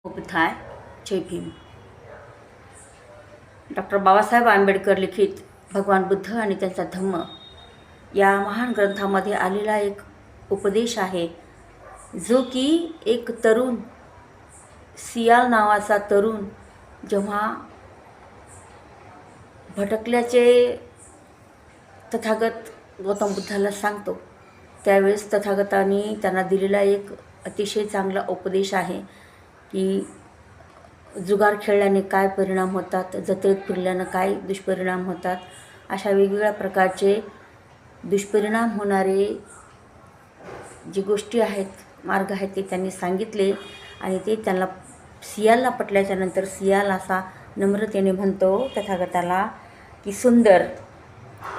बुद्धाय जय Bhim. Doctor Babasaheb Ambedkar लिखित भगवान बुद्ध आणि त्यांचा धम्म या महान ग्रंथामध्ये आलेला एक उपदेश आहे, जो की एक तरुण सियाल नावाचा तरुण जेव्हा भटकल्याचे तथागत गौतम बुद्धाला सांगतो, त्यावेळेस तथागतांनी त्यांना दिलेला एक अतिशय चांगला उपदेश आहे की जुगार खेळल्याने काय परिणाम होतात, जत्रेत फिरल्यानं काय दुष्परिणाम होतात, अशा वेगवेगळ्या प्रकारचे दुष्परिणाम होणारे जी गोष्टी आहेत, मार्ग आहेत, ते त्यांनी सांगितले. आणि ते त्यांना सियालला पटल्याच्या नंतर सियाल असा नम्रतेने म्हणतो तथागताला की सुंदर,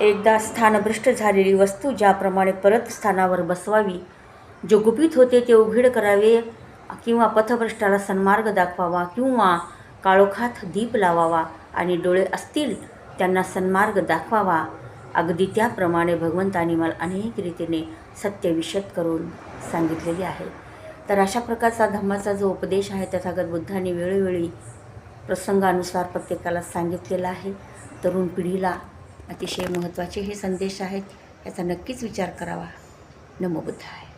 एकदा स्थानभ्रष्ट झालेली वस्तू ज्याप्रमाणे परत स्थानावर बसवावी, जे गुपित होते ते उघड करावे, किंवा पथभ्रष्टाला सन्मार्ग दाखवावा, किंवा काळोखात दीप लावावा आणि डोळे असतील त्यांना सन्मार्ग दाखवावा, अगदी त्याप्रमाणे भगवंतांनी मला अनेक रीतीने सत्य विशद करून सांगितलेले आहे. तर अशा प्रकारचा धम्माचा जो उपदेश आहे तथागत बुद्धांनी वेळोवेळी प्रसंगानुसार प्रत्येकाला सांगितलेला आहे. तरुण पिढीला अतिशय महत्त्वाचे हे संदेश आहेत, याचा नक्कीच विचार करावा. नमो बुद्धाय.